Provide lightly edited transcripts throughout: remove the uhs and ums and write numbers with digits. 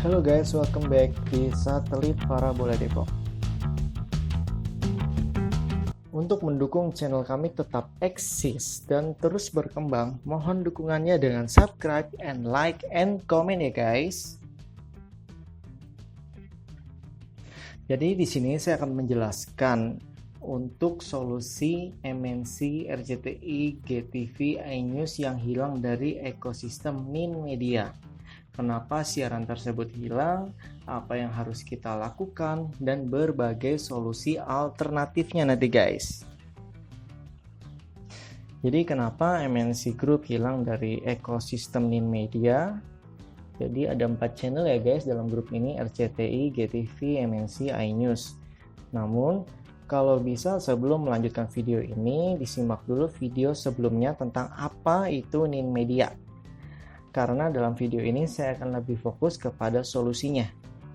Halo guys, welcome back di Satelit Parabola Depok. Untuk mendukung channel kami tetap eksis dan terus berkembang, mohon dukungannya dengan subscribe and like and comment ya guys. Jadi di sini saya akan menjelaskan untuk solusi MNC, RCTI, GTV, iNews yang hilang dari ekosistem Ninmedia. Kenapa siaran tersebut hilang, apa yang harus kita lakukan, dan berbagai solusi alternatifnya nanti guys. Jadi kenapa MNC Group hilang dari ekosistem Ninmedia? Jadi ada 4 channel ya guys dalam grup ini, RCTI, GTV, MNC, iNews. Namun kalau bisa sebelum melanjutkan video ini, disimak dulu video sebelumnya tentang apa itu Ninmedia. Karena dalam video ini saya akan lebih fokus kepada solusinya.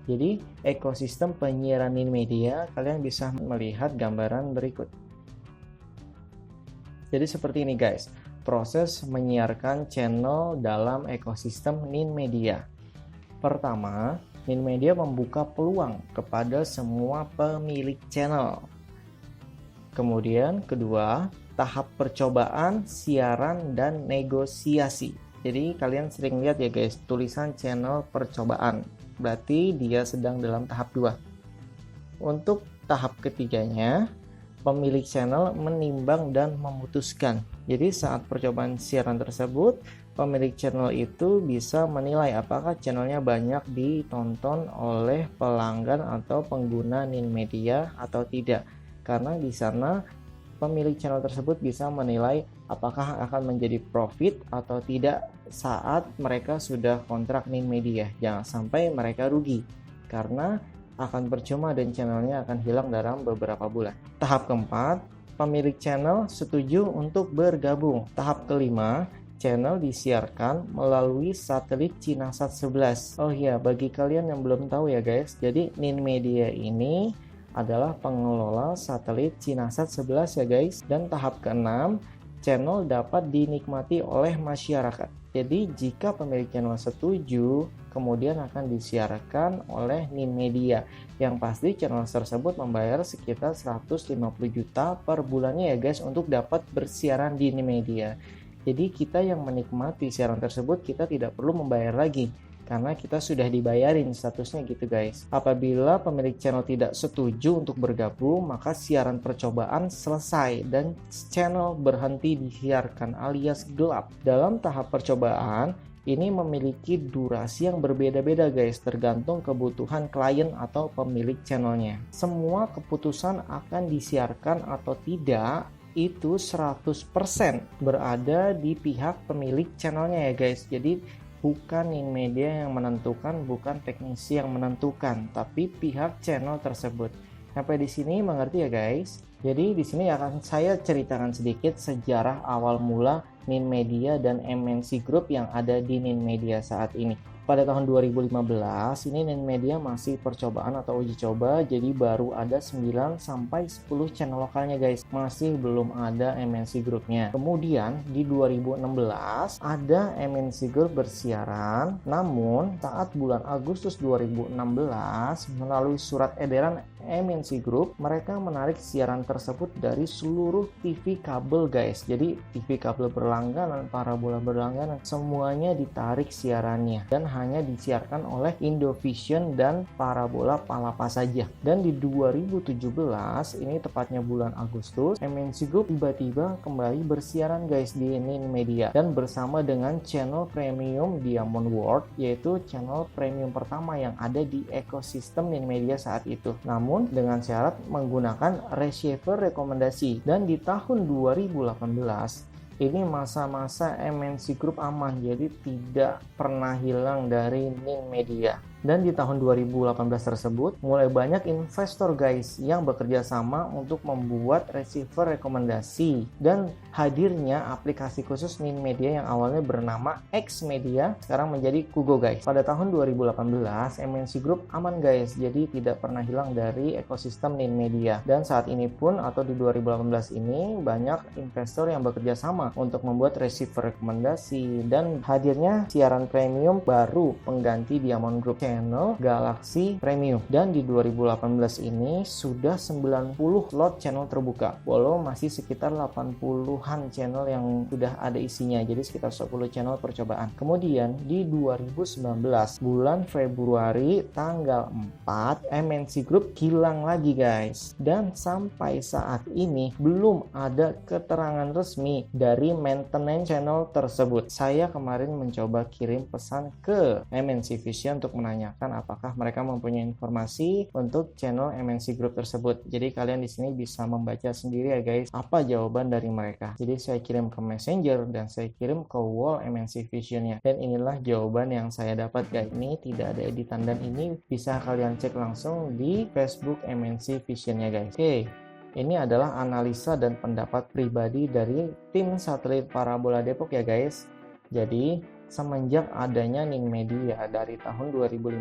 Jadi ekosistem penyiaran Ninmedia, kalian bisa melihat gambaran berikut. Jadi seperti ini guys, proses menyiarkan channel dalam ekosistem Ninmedia. Pertama, Ninmedia membuka peluang kepada semua pemilik channel. Kemudian kedua, tahap percobaan, siaran, dan negosiasi. Jadi kalian sering lihat ya guys, tulisan channel percobaan. Berarti dia sedang dalam tahap 2. Untuk tahap ketiganya, pemilik channel menimbang dan memutuskan. Jadi saat percobaan siaran tersebut, pemilik channel itu bisa menilai apakah channelnya banyak ditonton oleh pelanggan atau pengguna Ninmedia atau tidak. Karena di sana pemilik channel tersebut bisa menilai apakah akan menjadi profit atau tidak saat mereka sudah kontrak Ninmedia. Jangan sampai mereka rugi karena akan percuma dan channelnya akan hilang dalam beberapa bulan. Tahap keempat, pemilik channel setuju untuk bergabung. Tahap kelima, channel disiarkan melalui satelit Cinasat 11. Oh iya, bagi kalian yang belum tahu ya guys, jadi Ninmedia ini adalah pengelola satelit Cinasat 11 ya guys. Dan tahap keenam, channel dapat dinikmati oleh masyarakat. Jadi jika pemilik channel setuju, kemudian akan disiarkan oleh Ninmedia. Yang pasti channel tersebut membayar sekitar 150 juta per bulannya ya guys untuk dapat bersiaran di Ninmedia. Jadi kita yang menikmati siaran tersebut kita tidak perlu membayar lagi, karena kita sudah dibayarin statusnya gitu guys. Apabila pemilik channel tidak setuju untuk bergabung, maka siaran percobaan selesai dan channel berhenti disiarkan alias gelap. Dalam tahap percobaan, ini memiliki durasi yang berbeda-beda guys, tergantung kebutuhan klien atau pemilik channelnya. Semua keputusan akan disiarkan atau tidak itu 100% berada di pihak pemilik channelnya ya guys. Jadi bukan Ninmedia yang menentukan, bukan teknisi yang menentukan, tapi pihak channel tersebut. Sampai di sini mengerti ya guys? Jadi di sini akan saya ceritakan sedikit sejarah awal mula Ninmedia dan MNC Group yang ada di Ninmedia saat ini. Pada tahun 2015 ini Ninmedia masih percobaan atau uji coba, jadi baru ada 9 sampai 10 channel lokalnya guys. Masih belum ada MNC Groupnya. Kemudian di 2016 ada MNC Group bersiaran, namun saat bulan Agustus 2016 melalui surat edaran MNC Group, mereka menarik siaran tersebut dari seluruh TV kabel guys. Jadi TV kabel berlangganan, parabola berlangganan, semuanya ditarik siarannya dan hanya disiarkan oleh Indovision dan parabola Palapa saja. Dan di 2017, ini tepatnya bulan Agustus, MNC Group tiba-tiba kembali bersiaran guys di Ninmedia dan bersama dengan channel premium Diamond World, yaitu channel premium pertama yang ada di ekosistem Ninmedia saat itu. Namun dengan syarat menggunakan receiver rekomendasi. Dan di tahun 2018 ini masa-masa MNC Group aman, jadi tidak pernah hilang dari Ninmedia. Dan di tahun 2018 tersebut mulai banyak investor guys yang bekerja sama untuk membuat receiver rekomendasi, dan hadirnya aplikasi khusus Ninmedia yang awalnya bernama Xmedia sekarang menjadi Kugo guys. Pada tahun 2018 MNC Group aman guys, jadi tidak pernah hilang dari ekosistem Ninmedia. Dan saat ini pun atau di 2018 ini banyak investor yang bekerja sama untuk membuat receiver rekomendasi, dan hadirnya siaran premium baru pengganti Diamond Group channel Galaxy Premium. Dan di 2018 ini sudah 90 slot channel terbuka, walau masih sekitar 80-an channel yang sudah ada isinya, jadi sekitar 10 channel percobaan. Kemudian di 2019 bulan Februari tanggal 4 MNC Group hilang lagi guys, dan sampai saat ini belum ada keterangan resmi dari maintenance channel tersebut. Saya kemarin mencoba kirim pesan ke MNC Vision untuk menanyakan apakah mereka mempunyai informasi untuk channel MNC Group tersebut. Jadi kalian di sini bisa membaca sendiri ya guys apa jawaban dari mereka. Jadi saya kirim ke Messenger dan saya kirim ke wall MNC Vision-nya, dan inilah jawaban yang saya dapat guys. Ini tidak ada editan dan ini bisa kalian cek langsung di Facebook MNC Vision-nya guys. Oke, ini adalah analisa dan pendapat pribadi dari tim satelit parabola Depok ya guys. Jadi semenjak adanya Ninmedia dari tahun 2015,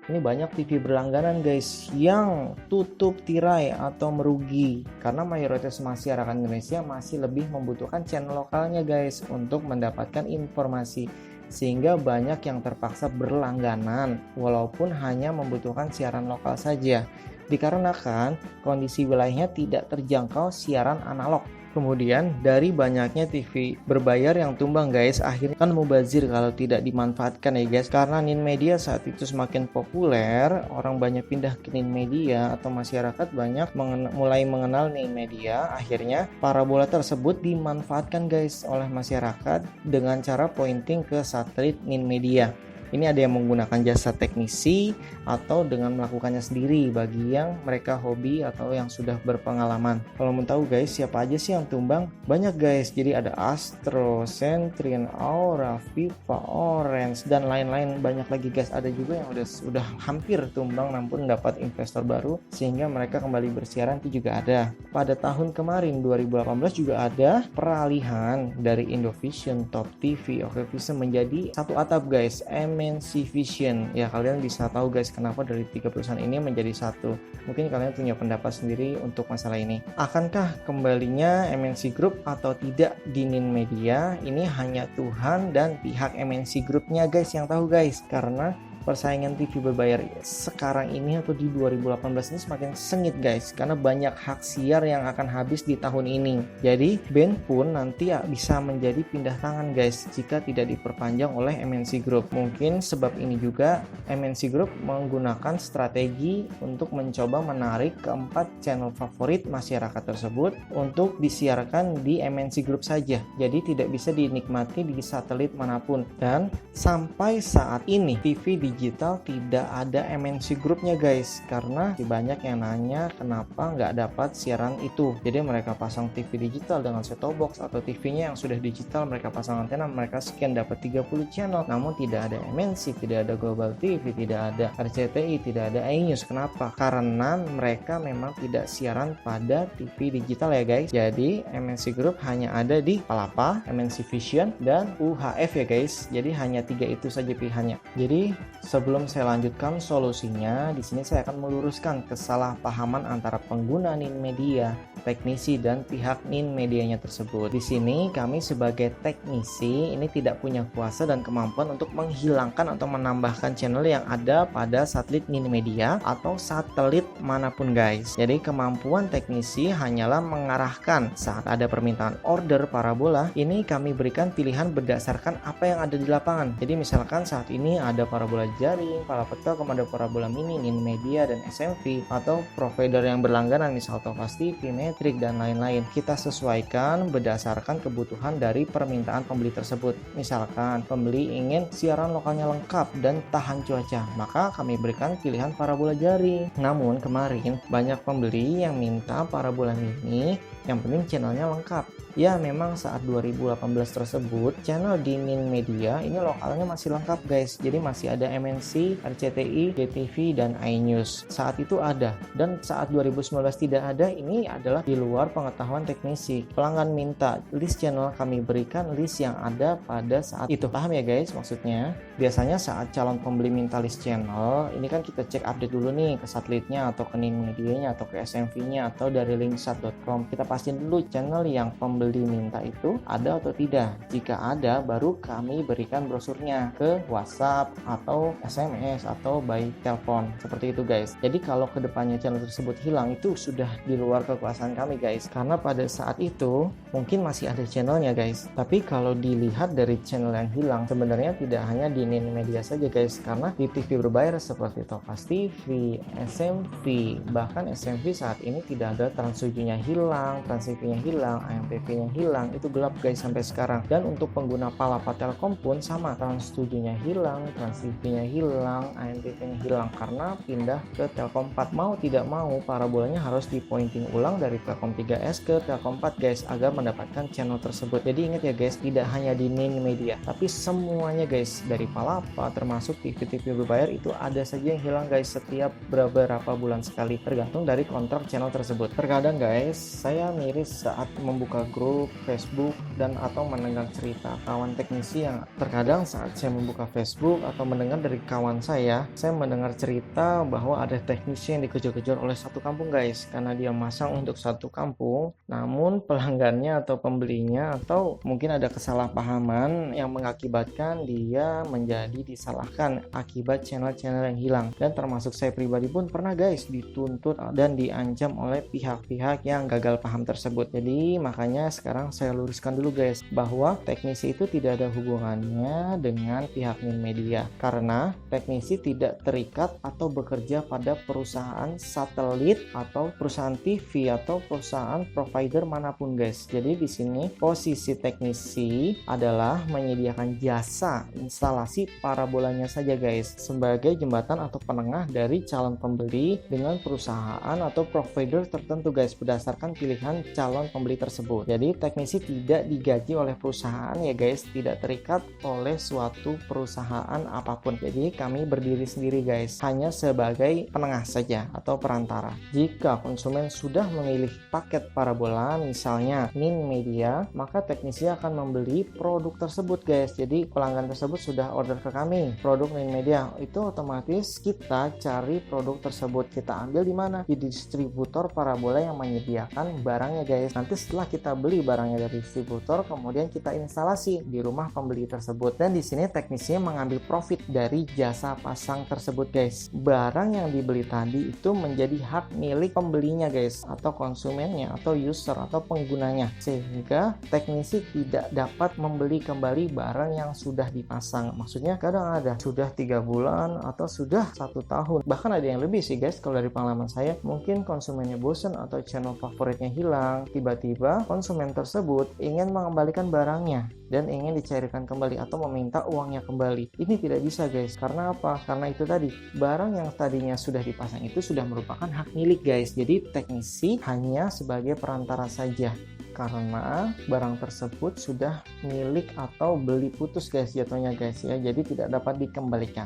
ini banyak TV berlangganan guys yang tutup tirai atau merugi karena mayoritas masyarakat Indonesia masih lebih membutuhkan channel lokalnya guys untuk mendapatkan informasi, sehingga banyak yang terpaksa berlangganan walaupun hanya membutuhkan siaran lokal saja dikarenakan kondisi wilayahnya tidak terjangkau siaran analog. Kemudian dari banyaknya TV berbayar yang tumbang guys, akhirnya kan mubazir kalau tidak dimanfaatkan ya guys. Karena Ninmedia saat itu semakin populer, orang banyak pindah ke Ninmedia atau masyarakat banyak mulai mengenal Ninmedia. Akhirnya parabola tersebut dimanfaatkan guys oleh masyarakat dengan cara pointing ke satelit Ninmedia. Ini ada yang menggunakan jasa teknisi atau dengan melakukannya sendiri bagi yang mereka hobi atau yang sudah berpengalaman. Kalau mau tahu guys, siapa aja sih yang tumbang? Banyak guys. Jadi ada Astro, Centrion, Aura, Viva, Orange, dan lain-lain banyak lagi guys. Ada juga yang udah hampir tumbang namun dapat investor baru sehingga mereka kembali bersiaran, itu juga ada. Pada tahun kemarin 2018 juga ada peralihan dari Indovision, Top TV, Oke Vision menjadi satu atap guys, MNC Vision. Ya kalian bisa tahu guys kenapa dari 3 perusahaan ini menjadi satu. Mungkin kalian punya pendapat sendiri untuk masalah ini. Akankah kembalinya MNC Group atau tidak di Ninmedia? Ini hanya Tuhan dan pihak MNC Groupnya guys yang tahu guys. Karena persaingan TV berbayar sekarang ini atau di 2018 ini semakin sengit guys, karena banyak hak siar yang akan habis di tahun ini. Jadi band pun nanti ya bisa menjadi pindah tangan guys jika tidak diperpanjang oleh MNC Group. Mungkin sebab ini juga MNC Group menggunakan strategi untuk mencoba menarik keempat channel favorit masyarakat tersebut untuk disiarkan di MNC Group saja. Jadi tidak bisa dinikmati di satelit manapun. Dan sampai saat ini TV digital tidak ada MNC Groupnya guys, karena banyak yang nanya kenapa nggak dapat siaran itu. Jadi mereka pasang TV digital dengan set-top box atau TV-nya yang sudah digital, mereka pasang antena, mereka sekian dapat 30 channel, namun tidak ada MNC, tidak ada Global TV, tidak ada RCTI, tidak ada iNews. Kenapa? Karena mereka memang tidak siaran pada TV digital ya guys. Jadi MNC Group hanya ada di Palapa, MNC Vision, dan UHF ya guys. Jadi hanya 3 itu saja pilihannya. Jadi sebelum saya lanjutkan solusinya, di sini saya akan meluruskan kesalahpahaman antara pengguna Ninmedia, teknisi, dan pihak Ninmedianya tersebut. Di sini kami sebagai teknisi ini tidak punya kuasa dan kemampuan untuk menghilangkan atau menambahkan channel yang ada pada satelit Ninmedia atau satelit manapun guys. Jadi kemampuan teknisi hanyalah mengarahkan saat ada permintaan order parabola. Ini kami berikan pilihan berdasarkan apa yang ada di lapangan. Jadi misalkan saat ini ada parabola jaring, Palapa Telkom, ada parabola mini, Ninmedia, dan SMV, atau provider yang berlangganan misal Tofas TV, Metrik, dan lain-lain. Kita sesuaikan berdasarkan kebutuhan dari permintaan pembeli tersebut. Misalkan pembeli ingin siaran lokalnya lengkap dan tahan cuaca, maka kami berikan pilihan parabola jaring. Namun kemarin banyak pembeli yang minta parabola mini yang penting channelnya lengkap. Ya memang saat 2018 tersebut channel di Ninmedia ini lokalnya masih lengkap guys. Jadi masih ada MNC, RCTI, DTV, dan iNews. Saat itu ada. Dan saat 2019 tidak ada, ini adalah di luar pengetahuan teknisi. Pelanggan minta list channel, kami berikan list yang ada pada saat itu. Paham ya guys maksudnya? Biasanya saat calon pembeli minta list channel, ini kan kita cek update dulu nih ke satelitnya atau ke Ninmedianya atau ke SMV-nya atau dari linksat.com. Kita pastiin dulu channel yang pembeli minta itu ada atau tidak. Jika ada, baru kami berikan brosurnya ke WhatsApp atau SMS atau by telepon. Seperti itu guys. Jadi kalau kedepannya channel tersebut hilang, itu sudah di luar kekuasaan kami guys. Karena pada saat itu mungkin masih ada channelnya guys. Tapi kalau dilihat dari channel yang hilang, sebenarnya tidak hanya di Nin Media saja guys. Karena di TV berbayar seperti Topas TV, SMV, bahkan SMV saat ini tidak ada, Trans 7-nya hilang, Trans TV-nya hilang, AMTV-nya hilang, itu gelap guys sampai sekarang. Dan untuk pengguna Palapa Telkom pun sama, Trans 7-nya hilang, Trans TV-nya hilang, AMTV-nya hilang karena pindah ke Telkom 4. Mau tidak mau parabolanya harus dipointing ulang dari Telkom 3S ke Telkom 4 guys agar mendapatkan channel tersebut. Jadi ingat ya guys, tidak hanya di Nin Media tapi semuanya guys, dari Palapa termasuk TV-TV berbayar itu ada saja yang hilang guys setiap beberapa bulan sekali, tergantung dari kontrak channel tersebut. Terkadang guys, saya miris saat membuka grup Facebook dan atau mendengar cerita kawan teknisi yang terkadang saat saya membuka Facebook atau mendengar dari kawan saya mendengar cerita bahwa ada teknisi yang dikejar-kejar oleh satu kampung guys, karena dia masang untuk satu kampung, namun pelanggannya atau pembelinya atau mungkin ada kesalahpahaman yang mengakibatkan dia menjadi disalahkan akibat channel-channel yang hilang. Dan termasuk saya pribadi pun pernah guys dituntut dan diancam oleh pihak-pihak yang gagal paham tersebut. Jadi makanya sekarang saya luruskan dulu guys, bahwa teknisi itu tidak ada hubungannya dengan pihak Nin Media, karena teknisi tidak terikat atau bekerja pada perusahaan satelit atau perusahaan TV atau perusahaan provider manapun guys. Jadi di sini posisi teknisi adalah menyediakan jasa instalasi parabolanya saja guys, sebagai jembatan atau penengah dari calon pembeli dengan perusahaan atau provider tertentu guys, berdasarkan pilihan calon pembeli tersebut. Jadi teknisi tidak digaji oleh perusahaan ya guys, tidak terikat oleh suatu perusahaan apapun. Jadi kami berdiri sendiri guys, hanya sebagai penengah saja atau perantara. Jika konsumen sudah memilih paket parabola misalnya Nin Media, maka teknisi akan membeli produk tersebut guys. Jadi pelanggan tersebut sudah order ke kami produk Nin Media, itu otomatis kita cari produk tersebut, kita ambil di mana? Di distributor parabola yang menyediakan barangnya guys. Nanti setelah kita beli barangnya dari distributor, kemudian kita instalasi di rumah pembeli tersebut. Dan di sini teknisinya mengambil profit dari jasa pasang tersebut guys. Barang yang dibeli tadi itu menjadi hak milik pembelinya guys, atau konsumennya atau user atau penggunanya, sehingga teknisi tidak dapat membeli kembali barang yang sudah dipasang. Maksudnya kadang ada sudah 3 bulan atau sudah 1 tahun, bahkan ada yang lebih sih guys. Kalau dari pengalaman saya, mungkin konsumennya bosan atau channel favoritnya hilang, tiba-tiba konsumen tersebut ingin mengembalikan barangnya dan ingin dicairkan kembali atau meminta uangnya kembali. Ini tidak bisa guys. Karena apa? Karena itu tadi, barang yang tadinya sudah dipasang itu sudah merupakan hak milik guys. Jadi teknisi hanya sebagai perantara saja, karena barang tersebut sudah milik atau beli putus guys jatuhnya guys ya. Jadi tidak dapat dikembalikan.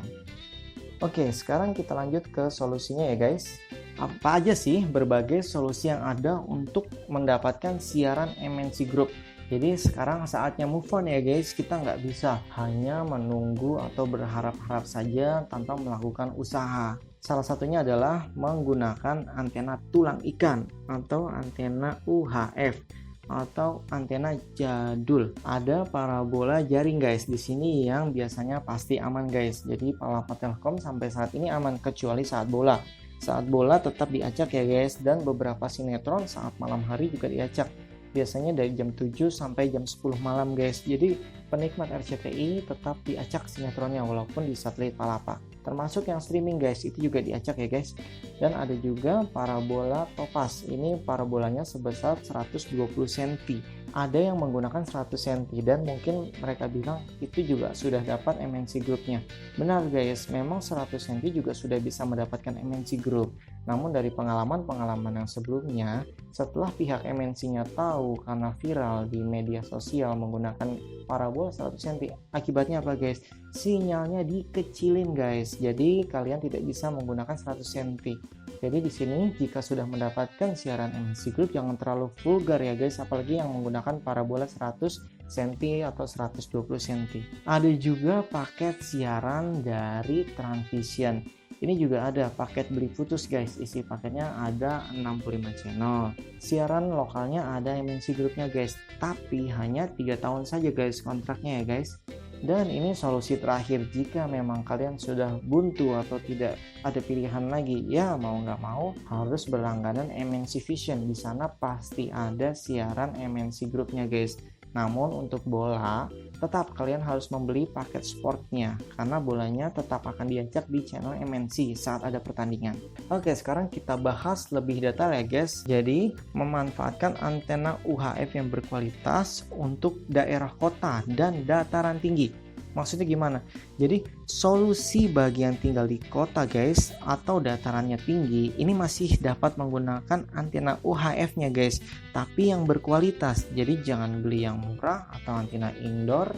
Oke, sekarang kita lanjut ke solusinya ya guys. Apa aja sih berbagai solusi yang ada untuk mendapatkan siaran MNC Group? Jadi sekarang saatnya move on ya guys. Kita nggak bisa hanya menunggu atau berharap-harap saja tanpa melakukan usaha. Salah satunya adalah menggunakan antena tulang ikan atau antena UHF atau antena jadul. Ada parabola jaring guys di sini yang biasanya pasti aman guys. Jadi Palapa Telkom sampai saat ini aman, kecuali saat bola. Saat bola tetap diacak ya guys, dan beberapa sinetron saat malam hari juga diacak. Biasanya dari jam 7 sampai jam 10 malam guys. Jadi penikmat RCTI tetap diacak sinetronnya walaupun di satelit Palapa. Termasuk yang streaming guys, itu juga diacak ya guys. Dan ada juga parabola Topas. Ini parabolanya sebesar 120 cm. Ada yang menggunakan 100 cm dan mungkin mereka bilang itu juga sudah dapat MNC Group-nya. Benar guys, memang 100 cm juga sudah bisa mendapatkan MNC Group. Namun dari pengalaman-pengalaman yang sebelumnya, setelah pihak MNC-nya tahu karena viral di media sosial menggunakan parabola 100 cm, akibatnya apa guys? Sinyalnya dikecilin guys. Jadi kalian tidak bisa menggunakan 100 cm. Jadi di sini jika sudah mendapatkan siaran MNC Group, jangan terlalu vulgar ya guys, apalagi yang menggunakan parabola 100 cm atau 120 cm. Ada juga paket siaran dari Transvision. Ini juga ada paket beli putus guys, isi paketnya ada 65 channel. Siaran lokalnya ada MNC grupnya guys, tapi hanya 3 tahun saja guys kontraknya ya guys. Dan ini solusi terakhir jika memang kalian sudah buntu atau tidak ada pilihan lagi, ya mau nggak mau harus berlangganan MNC Vision. Di sana pasti ada siaran MNC grupnya guys. Namun untuk bola tetap kalian harus membeli paket sportnya, karena bolanya tetap akan diajak di channel MNC saat ada pertandingan. Oke, sekarang kita bahas lebih detail ya guys. Jadi memanfaatkan antena UHF yang berkualitas untuk daerah kota dan dataran tinggi. Maksudnya gimana? Jadi solusi bagi yang tinggal di kota guys atau datarannya tinggi ini masih dapat menggunakan antena UHF-nya guys, tapi yang berkualitas. Jadi jangan beli yang murah atau antena indoor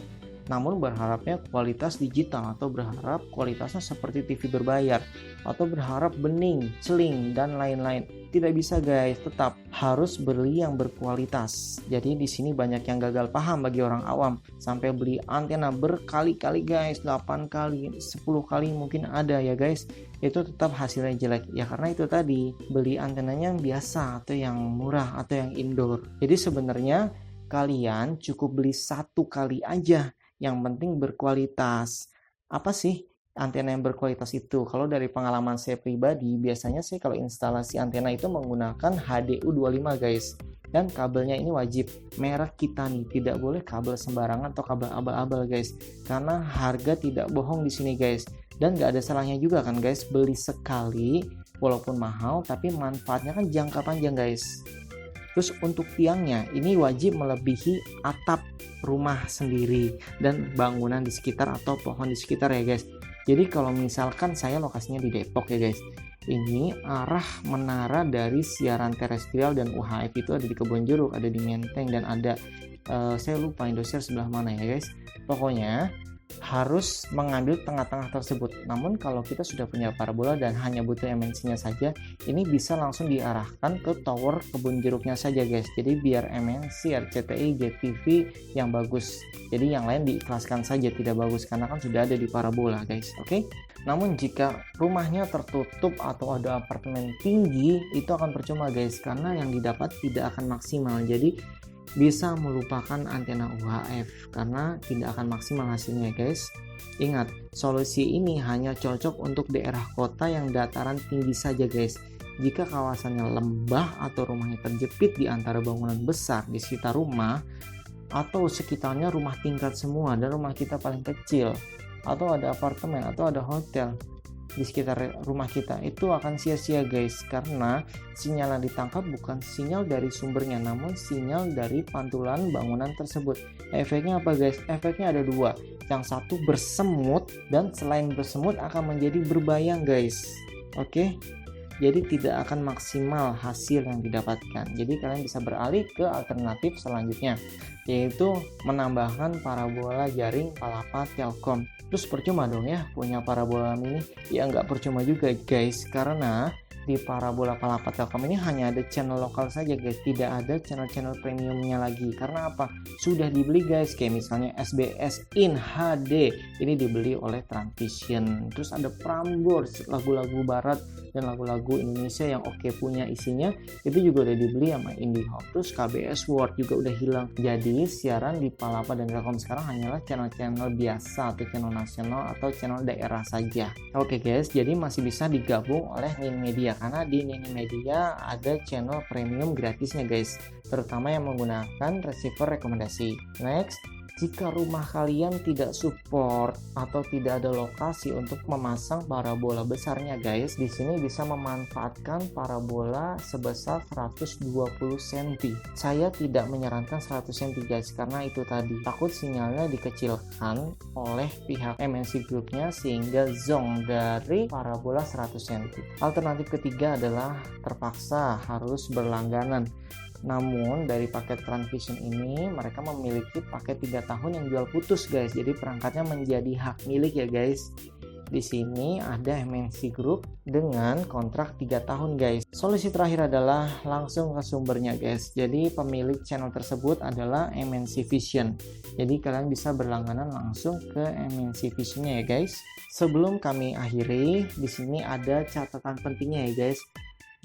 namun berharapnya kualitas digital atau berharap kualitasnya seperti TV berbayar atau berharap bening, celing dan lain-lain. Tidak bisa guys, tetap harus beli yang berkualitas. Jadi di sini banyak yang gagal paham bagi orang awam, sampai beli antena berkali-kali guys, 8 kali, 10 kali mungkin ada ya guys. Itu tetap hasilnya jelek ya, karena itu tadi beli antenanya yang biasa atau yang murah atau yang indoor. Jadi sebenarnya kalian cukup beli 1 kali aja, yang penting berkualitas. Apa sih antena yang berkualitas itu? Kalau dari pengalaman saya pribadi, biasanya sih kalau instalasi antena itu menggunakan HDU25 guys. Dan kabelnya ini wajib merek Kitani, tidak boleh kabel sembarangan atau kabel abal-abal guys. Karena harga tidak bohong di sini guys. Dan gak ada salahnya juga kan guys beli sekali walaupun mahal, tapi manfaatnya kan jangka panjang guys. Terus untuk tiangnya ini wajib melebihi atap rumah sendiri dan bangunan di sekitar atau pohon di sekitar ya guys. Jadi kalau misalkan saya lokasinya di Depok ya guys, ini arah menara dari siaran terestrial dan UHF itu ada di Kebonjeruk, ada di Menteng, dan ada saya lupa Indosiar sebelah mana ya guys. Pokoknya harus mengambil tengah-tengah tersebut. Namun kalau kita sudah punya parabola dan hanya butuh MNC-nya saja, ini bisa langsung diarahkan ke tower Kebonjeruknya saja guys. Jadi biar MNC, RCTI, JTV yang bagus. Jadi yang lain diikhlaskan saja tidak bagus karena kan sudah ada di parabola guys. Oke? Namun jika rumahnya tertutup atau ada apartemen tinggi, itu akan percuma guys, karena yang didapat tidak akan maksimal. Jadi bisa melupakan antena UHF karena tidak akan maksimal hasilnya guys. Ingat, solusi ini hanya cocok untuk daerah kota yang dataran tinggi saja guys. Jika kawasannya lembah atau rumahnya terjepit di antara bangunan besar di sekitar rumah, atau sekitarnya rumah tingkat semua dan rumah kita paling kecil, atau ada apartemen atau ada hotel di sekitar rumah kita, itu akan sia-sia guys, karena sinyal yang ditangkap bukan sinyal dari sumbernya namun sinyal dari pantulan bangunan tersebut. Efeknya apa guys? Efeknya ada 2. Yang satu bersemut, dan selain bersemut akan menjadi berbayang guys. Oke? Jadi tidak akan maksimal hasil yang didapatkan. Jadi kalian bisa beralih ke alternatif selanjutnya, yaitu menambahkan parabola jaring Palapa Telkom. Terus percuma dong ya punya parabola mini? Ya nggak percuma juga guys, karena di parabola Palapa Telkom ini hanya ada channel lokal saja guys, tidak ada channel-channel premiumnya lagi. Karena apa? Sudah dibeli guys, kayak misalnya SBS In HD ini dibeli oleh Transvision. Terus ada Prambors, lagu-lagu barat dan lagu-lagu Indonesia yang oke punya isinya, itu juga udah dibeli sama IndiHome. Terus KBS World juga udah hilang. Jadi siaran di Palapa dan Telkom sekarang hanyalah channel-channel biasa atau channel nasional atau channel daerah saja. Oke guys, jadi masih bisa digabung oleh Nin Media, karena di Nin Media ada channel premium gratisnya guys, terutama yang menggunakan receiver rekomendasi. Next, jika rumah kalian tidak support atau tidak ada lokasi untuk memasang parabola besarnya guys, di sini bisa memanfaatkan parabola sebesar 120 cm. Saya tidak menyarankan 100 cm guys, karena itu tadi takut sinyalnya dikecilkan oleh pihak MNC Groupnya sehingga zong dari parabola 100 cm. Alternatif ketiga adalah terpaksa harus berlangganan. Namun dari paket Transvision ini mereka memiliki paket 3 tahun yang jual putus guys, jadi perangkatnya menjadi hak milik ya guys. Di sini ada MNC Group dengan kontrak 3 tahun guys. Solusi terakhir adalah langsung ke sumbernya guys. Jadi pemilik channel tersebut adalah MNC Vision. Jadi kalian bisa berlangganan langsung ke MNC Vision-nya ya guys. Sebelum kami akhiri, di sini ada catatan pentingnya ya guys.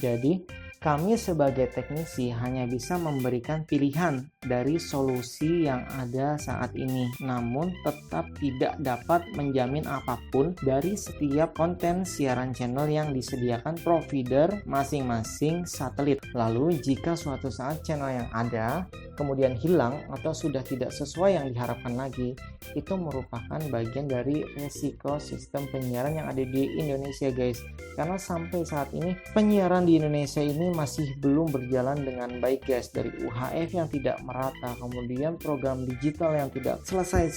Jadi kami sebagai teknisi hanya bisa memberikan pilihan dari solusi yang ada saat ini, namun tetap tidak dapat menjamin apapun dari setiap konten siaran channel yang disediakan provider masing-masing satelit. Lalu jika suatu saat channel yang ada kemudian hilang atau sudah tidak sesuai yang diharapkan lagi, itu merupakan bagian dari resiko sistem penyiaran yang ada di Indonesia guys. Karena sampai saat ini penyiaran di Indonesia ini masih belum berjalan dengan baik guys, dari UHF yang tidak merata, kemudian program digital yang tidak selesai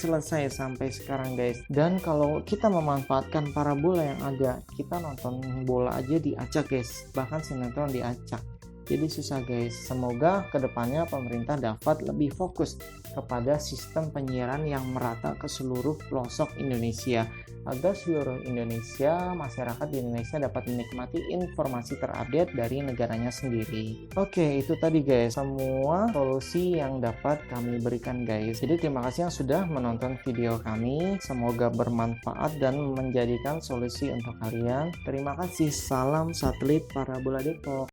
sampai sekarang guys. Dan kalau kita memanfaatkan parabola yang ada, kita nonton bola aja diacak guys, bahkan sinetron diacak. Jadi susah guys. Semoga kedepannya pemerintah dapat lebih fokus kepada sistem penyiaran yang merata ke seluruh pelosok Indonesia, agar seluruh Indonesia, masyarakat di Indonesia dapat menikmati informasi terupdate dari negaranya sendiri. Oke, itu tadi guys semua solusi yang dapat kami berikan guys. Jadi terima kasih yang sudah menonton video kami. Semoga bermanfaat dan menjadikan solusi untuk kalian. Terima kasih. Salam satelit Parabola Depok.